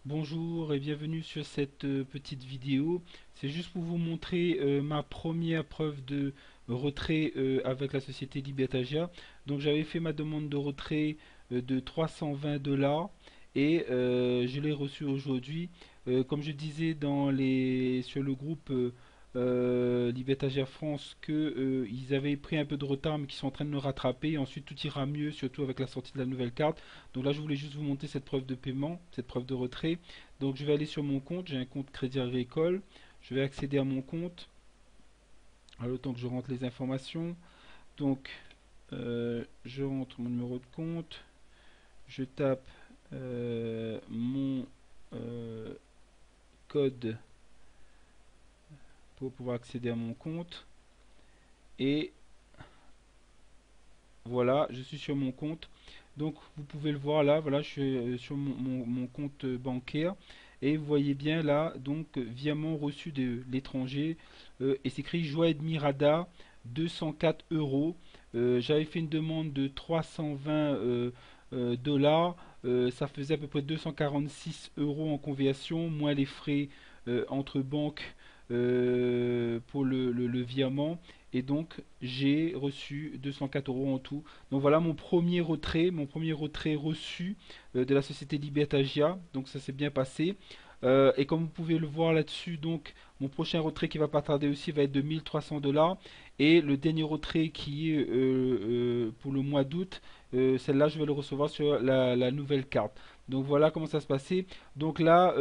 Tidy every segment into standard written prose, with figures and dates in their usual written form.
Bonjour et bienvenue sur cette petite vidéo. C'est juste pour vous montrer ma première preuve de retrait avec la société Libertagia. Donc j'avais fait ma demande de retrait de 320 dollars et je l'ai reçu aujourd'hui. Comme je disais sur le groupe Libertagia France que ils avaient pris un peu de retard mais qu'ils sont en train de le rattraper. Et ensuite tout ira mieux, surtout avec la sortie de la nouvelle carte. Donc là je voulais juste vous montrer cette preuve de paiement, cette preuve de retrait. Donc je vais aller sur mon compte, j'ai un compte Crédit Agricole, je vais accéder à mon compte, alors le temps que je rentre les informations. Donc je rentre mon numéro de compte, je tape mon euh, code pour pouvoir accéder à mon compte et voilà, je suis sur mon compte. Donc vous pouvez le voir là, voilà, je suis sur mon compte bancaire et vous voyez bien là, donc virement reçu de l'étranger et c'est écrit Joie Admirada 204 euros. J'avais fait une demande de 320 dollars, ça faisait à peu près 246 euros en conversion, moins les frais entre banques pour le virement. Et donc j'ai reçu 204 euros en tout. Donc voilà mon premier retrait reçu de la société Libertagia. Donc ça s'est bien passé. Et comme vous pouvez le voir là-dessus, donc mon prochain retrait qui va pas tarder aussi va être de 1300 dollars. Et le dernier retrait qui est pour le mois d'août, celle-là je vais le recevoir sur la nouvelle carte. Donc voilà comment ça se passait. Donc là,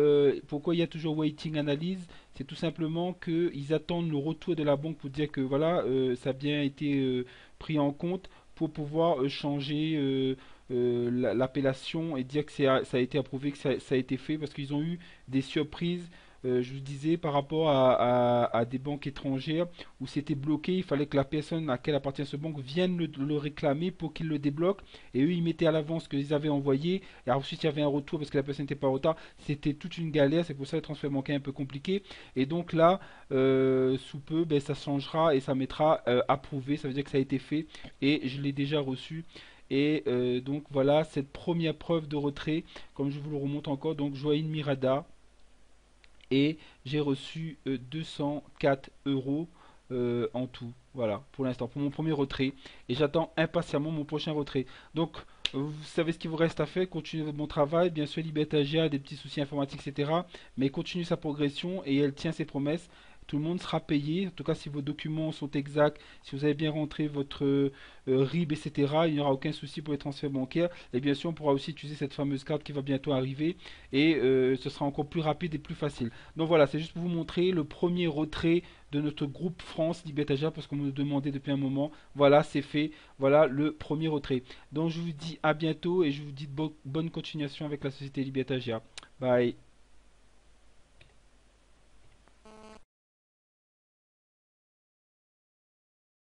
pourquoi il y a toujours waiting analyse? C'est tout simplement qu'ils attendent le retour de la banque pour dire que voilà, ça a bien été pris en compte pour pouvoir changer l'appellation et dire que ça a été approuvé, que ça a été fait, parce qu'ils ont eu des surprises, je vous disais, par rapport à des banques étrangères où c'était bloqué, il fallait que la personne à laquelle appartient ce banque vienne le réclamer pour qu'il le débloque, et eux ils mettaient à l'avance ce qu'ils avaient envoyé, et ensuite il y avait un retour parce que la personne n'était pas en retard, c'était toute une galère, c'est pour ça que le transfert bancaire est un peu compliqué, et donc là, sous peu, ben, ça changera et ça mettra approuvé, ça veut dire que ça a été fait, et je l'ai déjà reçu. Et donc voilà cette première preuve de retrait, comme je vous le remonte encore, donc Joaquin Mirada, et j'ai reçu 204 euros en tout. Voilà, pour l'instant, pour mon premier retrait. Et j'attends impatiemment mon prochain retrait. Donc, vous savez ce qu'il vous reste à faire. Continuez votre bon travail. Bien sûr, Libertagia a des petits soucis informatiques, etc. Mais continue sa progression et elle tient ses promesses. Tout le monde sera payé. En tout cas, si vos documents sont exacts, si vous avez bien rentré votre RIB, etc., il n'y aura aucun souci pour les transferts bancaires. Et bien sûr, on pourra aussi utiliser cette fameuse carte qui va bientôt arriver. Et ce sera encore plus rapide et plus facile. Donc voilà, c'est juste pour vous montrer le premier retrait de notre groupe France Libertagia parce qu'on me le demandait depuis un moment. Voilà, c'est fait. Voilà le premier retrait. Donc je vous dis à bientôt et je vous dis bonne continuation avec la société Libertagia. Bye.